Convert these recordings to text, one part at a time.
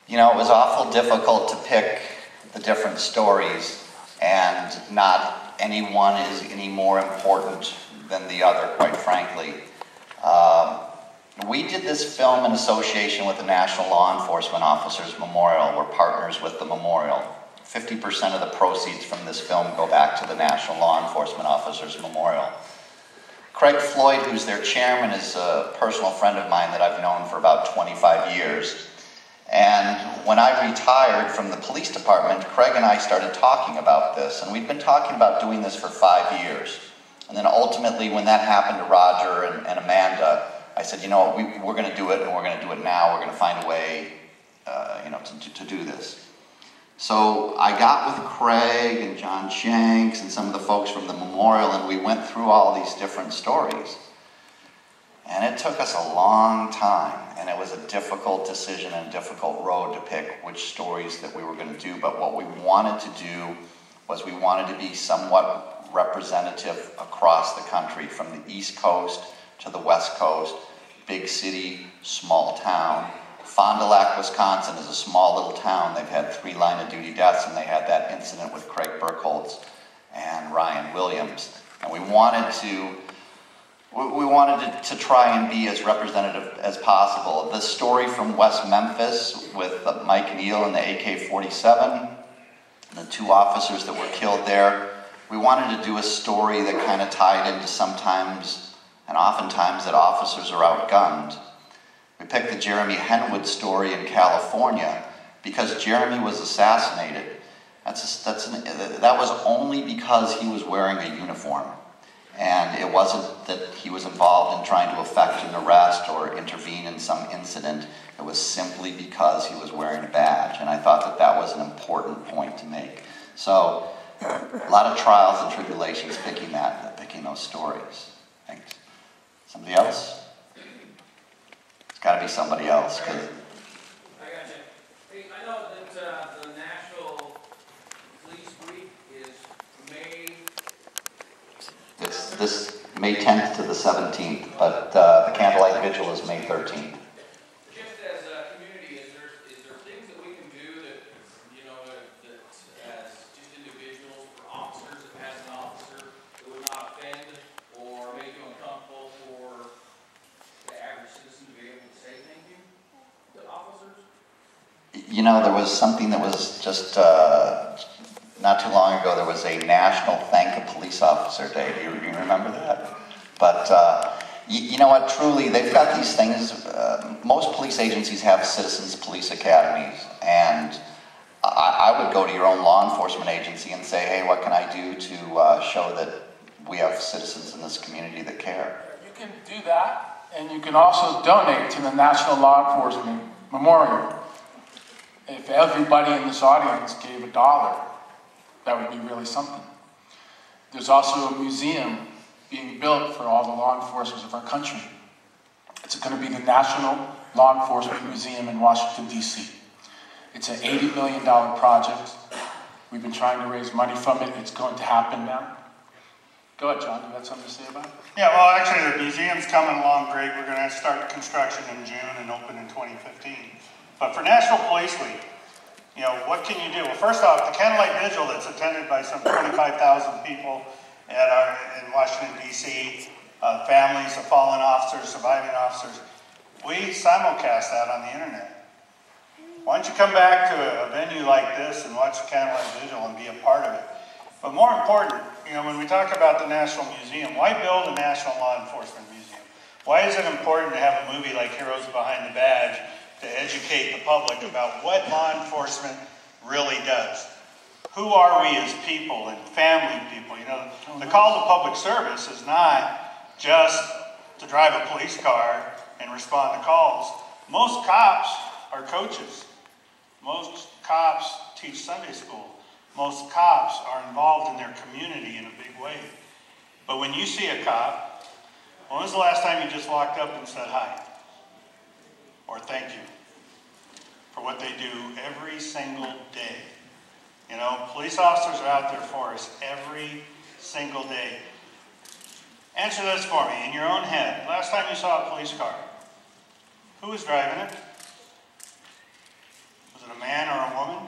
You know, it was awful difficult to pick the different stories, and not any one is any more important than the other, quite frankly. We did this film in association with the National Law Enforcement Officers Memorial. We're partners with the memorial. 50% of the proceeds from this film go back to the National Law Enforcement Officers Memorial. Craig Floyd, who's their chairman, is a personal friend of mine that I've known for about 25 years. And when I retired from the police department, Craig and I started talking about this, and we'd been talking about doing this for 5 years. And then ultimately, when that happened to Roger and Amanda, I said, you know, we're going to do it, and we're going to do it now. We're going to find a way, to do this. So I got with Craig and John Shanks and some of the folks from the memorial, and we went through all these different stories. And it took us a long time, and it was a difficult decision and a difficult road to pick which stories that we were going to do. But what we wanted to do was we wanted to be somewhat representative across the country, from the East Coast to the West Coast, big city, small town. Fond du Lac, Wisconsin is a small little town. They've had 3 line-of-duty deaths, and they had that incident with Craig Burkholz and Ryan Williams. And we wanted to try and be as representative as possible. The story from West Memphis with Mike Neal and the AK-47, the 2 officers that were killed there, we wanted to do a story that kind of tied into sometimes and oftentimes that officers are outgunned. We picked the Jeremy Henwood story in California because Jeremy was assassinated. That was only because he was wearing a uniform. And it wasn't that he was involved in trying to effect an arrest or intervene in some incident. It was simply because he was wearing a badge. And I thought that that was an important point to make. So, a lot of trials and tribulations picking those stories. Thanks. Somebody else? It's got to be somebody else. I got you. Hey, I know that the National Police Week is May... This May 10th to the 17th, but the Candlelight Vigil is May 13th. Just as a community, is there things that we can do that, that as just individuals or officers, as an officer, that would not offend or make you uncomfortable for the average citizen to be able to say thank you to officers? You know, there was something that was just not too long ago. There was a National Thank a Police Officer Day. Do you remember that? But you know what? Truly, they've got these things. Most police agencies have citizens police academies, and I would go to your own law enforcement agency and say, hey, what can I do to show that we have citizens in this community that care? You can do that, and you can also donate to the National Law Enforcement Memorial. If everybody in this audience gave $1, that would be really something. There's also a museum being built for all the law enforcers of our country. It's going to be the National Law Enforcement Museum in Washington, D.C. It's an $80 million project. We've been trying to raise money from it. It's going to happen now. Go ahead, John. You got something to say about it? Yeah, well, actually, the museum's coming along great. We're going to start construction in June and open in 2015. But for National Police Week, what can you do? Well, first off, the Candlelight Vigil that's attended by some 25,000 people in Washington, D.C., families of fallen officers, surviving officers, we simulcast that on the internet. Why don't you come back to a venue like this and watch the Candlelight Vigil and be a part of it? But more important, when we talk about the National Museum, why build a National Law Enforcement Museum? Why is it important to have a movie like Heroes Behind the Badge to educate the public about what law enforcement really does? Who are we as people and family people? The call to public service is not just to drive a police car and respond to calls. Most cops are coaches. Most cops teach Sunday school. Most cops are involved in their community in a big way. But when you see a cop, when was the last time you just walked up and said hi? Or thank you for what they do every single day? Police officers are out there for us every single day. Answer this for me, in your own head. Last time you saw a police car, who was driving it? Was it a man or a woman?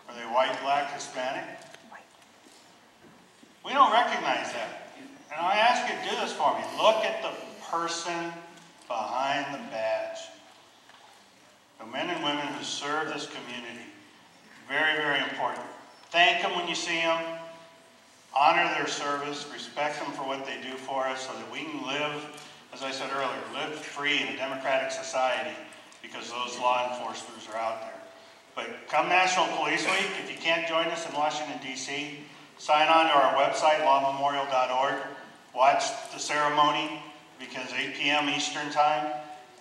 Are they white, black, Hispanic? We don't recognize that. And I ask you to do this for me. Look at the person behind the badge. The men and women who serve this community. Very, very important. Thank them when you see them. Honor their service. Respect them for what they do for us so that we can live, as I said earlier, live free in a democratic society because those law enforcers are out there. But come National Police Week, if you can't join us in Washington, D.C., sign on to our website, lawmemorial.org. Watch the ceremony because 8 p.m. Eastern Time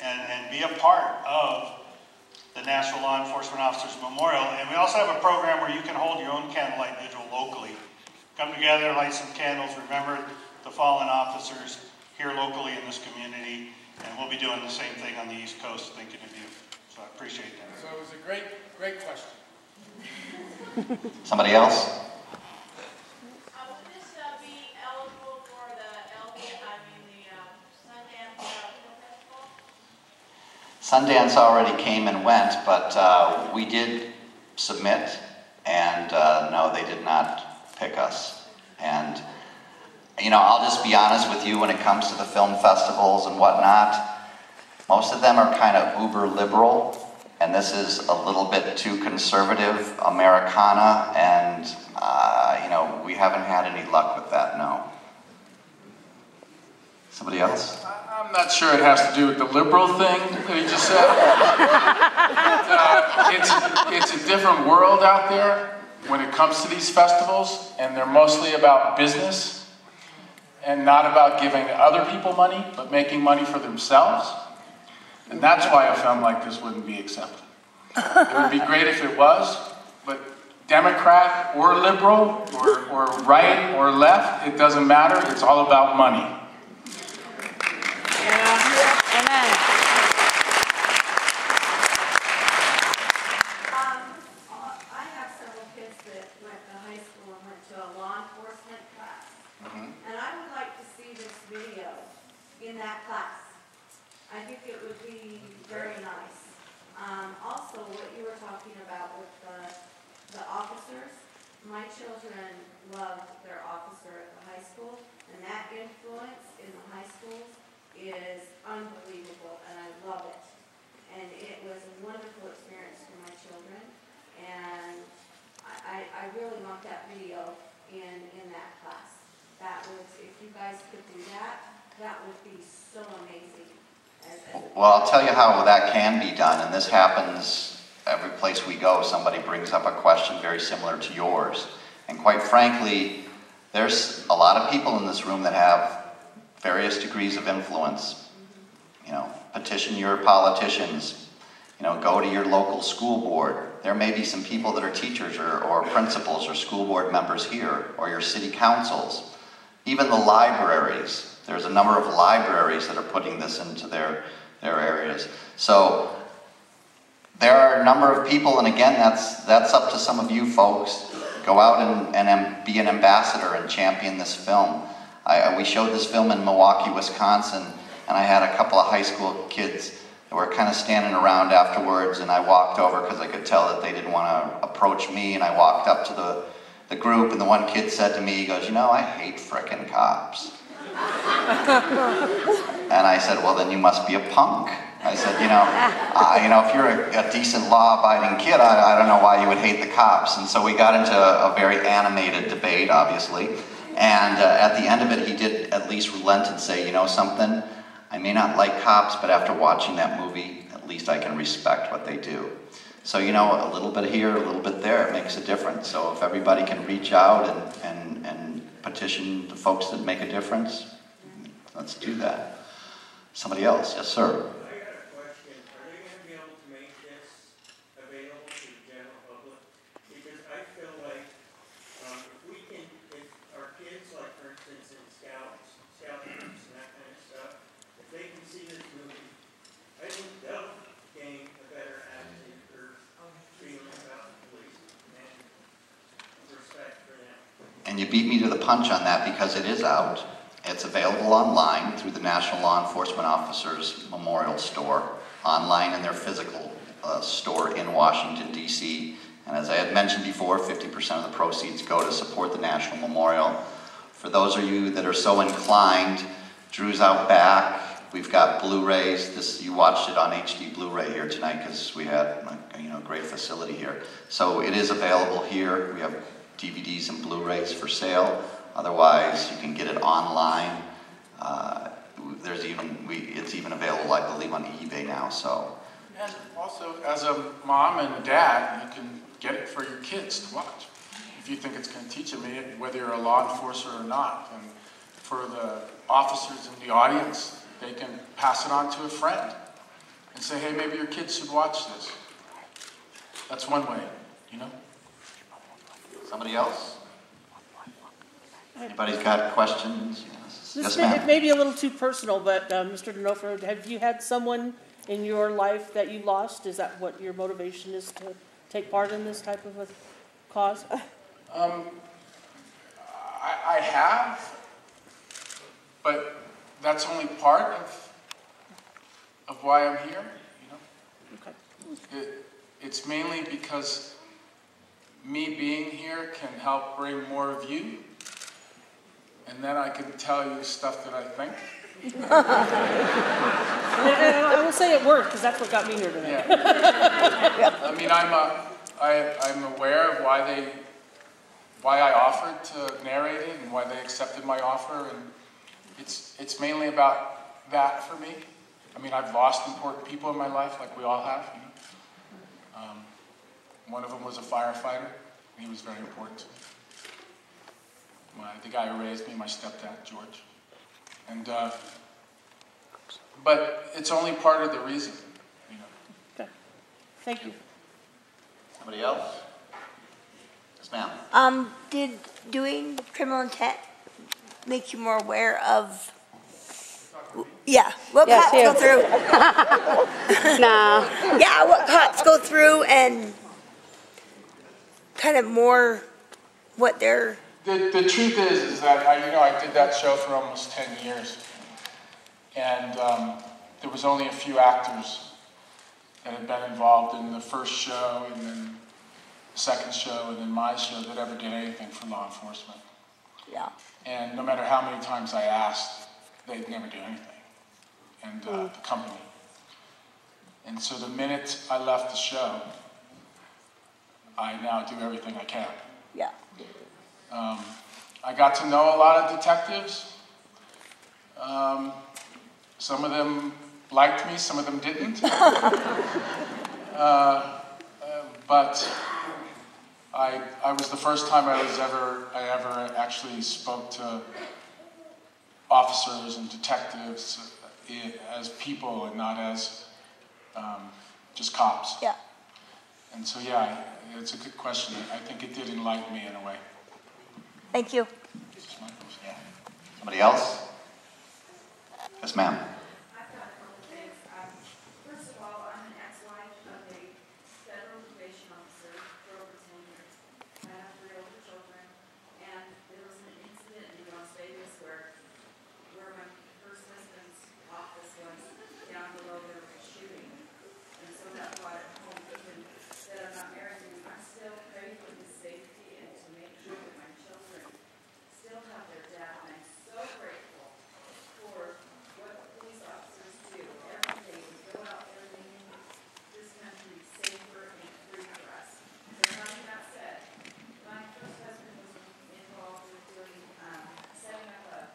and be a part of the National Law Enforcement Officers Memorial. And we also have a program where you can hold your own candlelight vigil locally. Come together, light some candles, remember the fallen officers here locally in this community, and we'll be doing the same thing on the East Coast, thinking of you. So I appreciate that. So it was a great question. Somebody else? Would this be eligible for the Sundance Film Festival? Sundance already came and went, but we did submit, and no, they did not pick us. And, you know, I'll just be honest with you, when it comes to the film festivals and whatnot, most of them are kind of uber liberal, and this is a little bit too conservative Americana, and, you know, we haven't had any luck with that, no. Somebody else? I'm not sure it has to do with the liberal thing that he just said. It's a different world out there when it comes to these festivals, and they're mostly about business and not about giving other people money, but making money for themselves. And that's why a film like this wouldn't be accepted. It would be great if it was, but Democrat or liberal or right or left, it doesn't matter. It's all about money. Amen. I have several kids that went to high school and went to a law enforcement class. And I would like to see this video in that class. I think it would be very nice. Also, what you were talking about with the officers, my children loved their officer at the high school, and that influence in the high schools is unbelievable, and I love it. And it was a wonderful experience for my children, and I really want that video in that class. That would, if you guys could do that, that would be so amazing. Well, I'll tell you how that can be done, and this happens every place we go. Somebody brings up a question very similar to yours. And quite frankly, there's a lot of people in this room that have various degrees of influence. You know, petition your politicians. You know, go to your local school board. There may be some people that are teachers or principals or school board members here, or your city councils. Even the libraries. There's a number of libraries that are putting this into their areas. So there are a number of people, and again, that's up to some of you folks. Go out and be an ambassador and champion this film. We showed this film in Milwaukee, Wisconsin, and I had a couple of high school kids that were kind of standing around afterwards, and I walked over because I could tell that they didn't want to approach me, and I walked up to the group, and the one kid said to me, he goes, "You know, I hate frickin' cops." And I said, "Well, then you must be a punk." I said, you know, if you're a decent law-abiding kid, I don't know why you would hate the cops. And so we got into a very animated debate, obviously. And at the end of it, he did at least relent and say, "You know something? I may not like cops, but after watching that movie, at least I can respect what they do." So, you know, a little bit here, a little bit there, it makes a difference. So if everybody can reach out and petition the folks that make a difference, let's do that. Somebody else? Yes, sir. I got a question. Are they going to be able to make this available to the general public? Because I feel like if our kids, like for instance in scout groups and that kind of stuff, if they can see this movie, I think they'll gain a better attitude or feeling about the police and respect for them. And you beat me to the punch on that because it is out. It's available online through the National Law Enforcement Officers Memorial Store, online in their physical store in Washington, D.C. And as I had mentioned before, 50% of the proceeds go to support the National Memorial. For those of you that are so inclined, Drew's out back. We've got Blu-rays. You watched it on HD Blu-ray here tonight because we had a great facility here. So it is available here. We have DVDs and Blu-rays for sale. Otherwise, you can get it online. It's even available, I believe, on eBay now. So. And also, as a mom and a dad, you can get it for your kids to watch. If you think it's going to teach them, whether you're a law enforcer or not. And for the officers in the audience, they can pass it on to a friend and say, hey, maybe your kids should watch this. That's one way, Somebody else? Anybody's got questions? Yes, It ma'am. may be a little too personal, but Mr. D'Onofrio, have you had someone in your life that you lost? Is that what your motivation is to take part in this type of a cause? I have, but that's only part of why I'm here, Okay. It's mainly because me being here can help bring more of you, and then I can tell you stuff that I think. And I will say it worked, because that's what got me here today. Yeah. I mean, I'm aware of why I offered to narrate it and why they accepted my offer, and it's mainly about that for me. I mean, I've lost important people in my life, like we all have. One of them was a firefighter, and he was very important to me. The guy who raised me, my stepdad, George. And but it's only part of the reason, Okay. Thank you. Somebody else? Yes, ma'am. Did doing criminal intent make you more aware of? Yeah, what cops go through? Nah. Yeah, what cops go through and kind of more what they're. The truth is that I did that show for almost 10 years, and there was only a few actors that had been involved in the first show and then the second show and then my show that ever did anything for law enforcement. Yeah. And no matter how many times I asked, they'd never do anything, and the company. And so the minute I left the show, I now do everything I can. Yeah. I got to know a lot of detectives. Some of them liked me, some of them didn't. But I was the first time I ever actually spoke to officers and detectives as people and not as just cops. Yeah. And so, yeah, it's a good question. I think it did enlighten me in a way. Thank you. Yeah. Somebody else? Yes, ma'am. I've got a couple things. First of all, I'm an ex-wife of a federal probation officer for over 10 years. I have 3 older children, and there was an incident in Las Vegas where my first husband's office was down below there was shooting. And so that brought it home. Even that I'm not married to him, I still pray for his safety and to make sure that my children still have their dad. And I'm so grateful for what police officers do every day to go out there and make this country safer and free for us. So having that said, my first husband was involved with doing, setting up a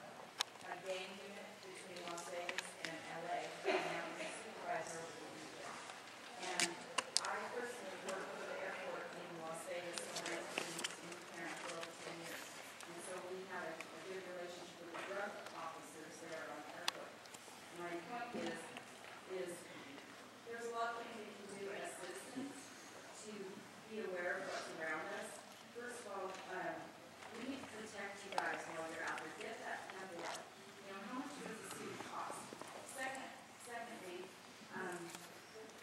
gang unit between Las Vegas and LA, and now he's a supervisor over the weekend. And I personally worked for the airport in Las Vegas and I was in parent for over 10 years. And so we had a good relationship with the drug officers there on the airport. My point is there's a lot of things we can do as citizens to be aware of what's around us. First of all, we need to protect you guys while you're out there. Get that network. How much does the suit cost? Secondly,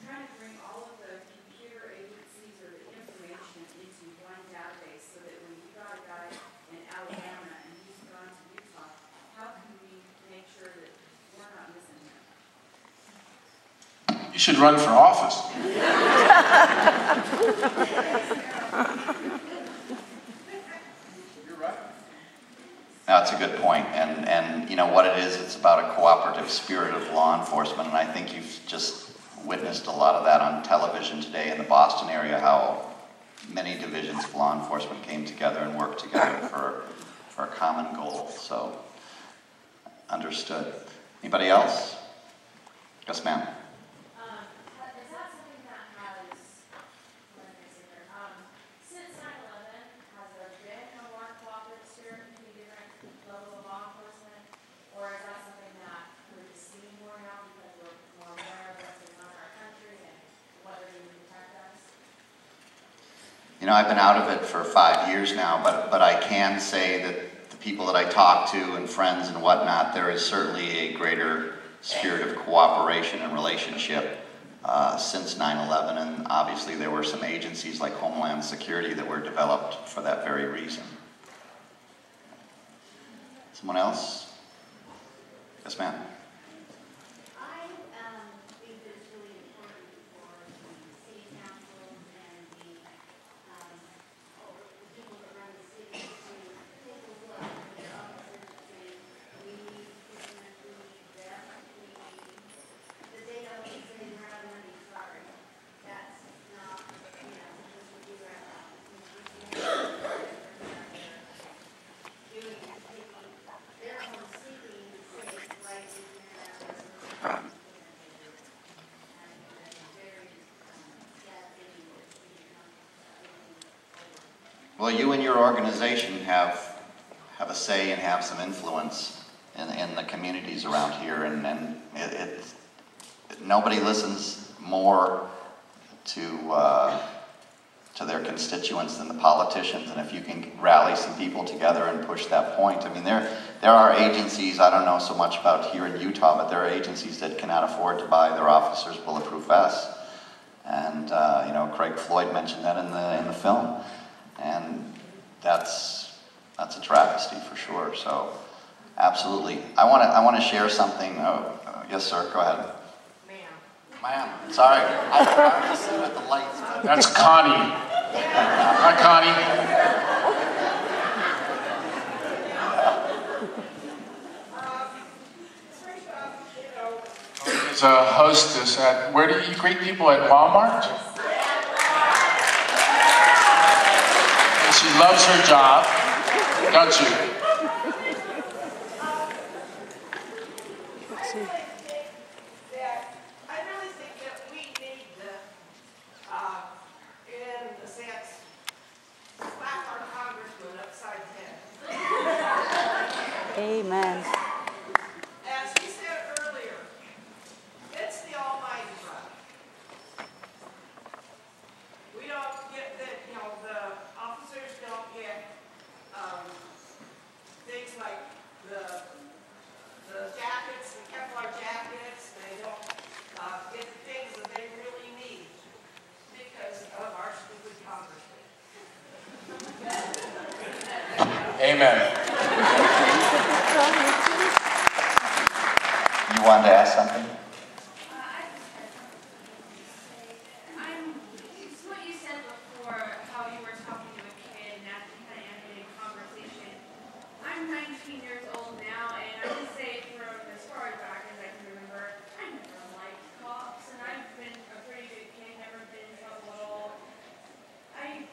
trying to bring all of the computer agencies or the information into one database so that when you got a guy in Alabama and he's gone to Utah, how can we make sure that we're not missing him? You should run for office. That's a good point. And you know what it is, it's about a cooperative spirit of law enforcement, and I think you've just witnessed a lot of that on television today in the Boston area, how many divisions of law enforcement came together and worked together for a common goal. So, understood. Anybody else? Yes, ma'am. Is that something that has, since 9/11, has there been a more cooperative spirit between different levels of law enforcement? Or is that something that we're just seeing more now because we're more aware of what's going on in our country and whether they would protect us? You know, I've been out of it for 5 years now, but I can say that the people that I talk to and friends and whatnot, there is certainly a greater spirit of cooperation and relationship since 9/11, and obviously there were some agencies like Homeland Security that were developed for that very reason. Someone else? Yes, ma'am. I think that it's really important for the city councils and the people that run the city to take a look at their officers and say, we need this, we need that, we need the data we say we're out of money, sorry. That's not, you know, what we do right now. Doing, taking their own seeking to say, right, is there now, Well, you and your organization have a say and have some influence in the communities around here, and nobody listens more to their constituents than the politicians. And if you can rally some people together and push that point, I mean, there are agencies, I don't know so much about here in Utah, but there are agencies that cannot afford to buy their officers bulletproof vests. And you know, Craig Floyd mentioned that in the film. And that's a travesty for sure. So, absolutely. I want to share something. Yes, sir. Go ahead. Ma'am. Sorry. I forgot to see with the lights. That's Connie. Hi, Connie. As a hostess at, where do you greet people, at Walmart? And she loves her job, don't you? I really think that we need to, in a sense, slap our congressman upside the head. Amen. As he said earlier, it's the almighty right. We don't get that, you know, the officers don't get things like the jackets, the Kevlar jackets. They don't get the things that they really need because of our stupid congressman. Amen. You wanted to ask something? It's what you said before, how you were talking to a kid and that kind of animated conversation. I'm 19 years old now, and I would say from as far back as I can remember, I never liked cops, and I've been a pretty good kid, never been in trouble at all. I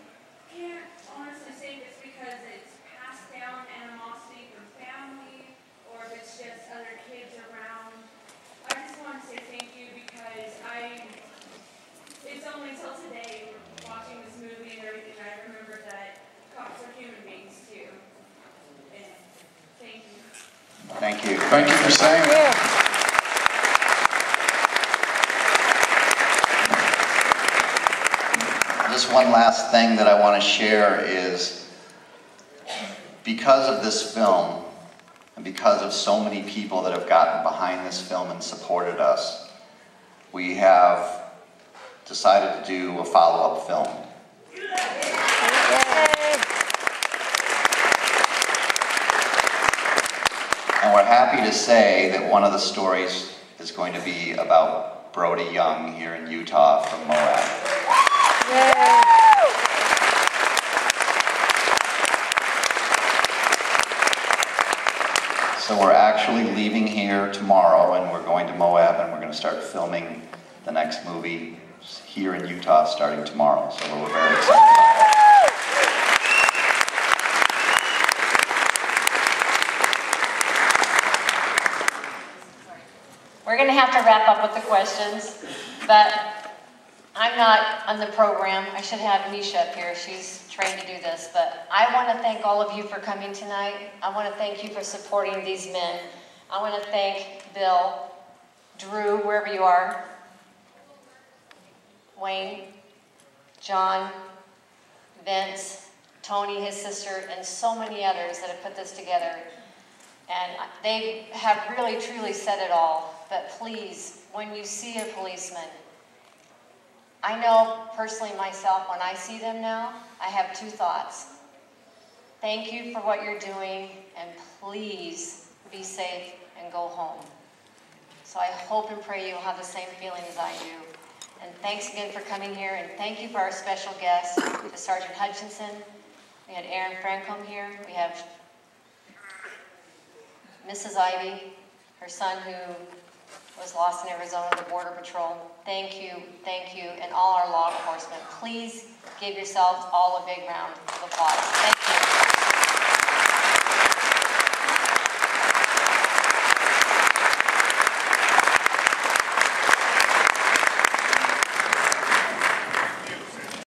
can't honestly say if it's because it's passed down animosity from family, or if it's just other kids around. I just want to say thank you because it's only until today, watching this movie and everything, I remember that cops are human beings too. And thank you. Thank you. Thank you for saying that. Just one last thing that I want to share is, because of this film, and because of so many people that have gotten behind this film and supported us, we have decided to do a follow-up film. And we're happy to say that one of the stories is going to be about Brody Young here in Utah from Moab. So we're actually leaving here tomorrow, and we're going to Moab, and we're going to start filming the next movie here in Utah starting tomorrow. So we're very excited about that. We're going to have to wrap up with the questions, but I'm not on the program. I should have Nisha up here. She's trained to do this, but I want to thank all of you for coming tonight. I want to thank you for supporting these men. I want to thank Bill, Drew, wherever you are, Wayne, John, Vince, Tony, his sister, and so many others that have put this together. And they have really, truly said it all. But please, when you see a policeman, I know personally myself, when I see them now, I have two thoughts. Thank you for what you're doing, and please be safe and go home. So I hope and pray you'll have the same feeling as I do. And thanks again for coming here, and thank you for our special guests, to Sergeant Hutchinson. We had Aaron Francombe here. We have Mrs. Ivy, her son who was lost in Arizona, the Border Patrol. Thank you, and all our law enforcement. Please give yourselves all a big round of applause. Thank you.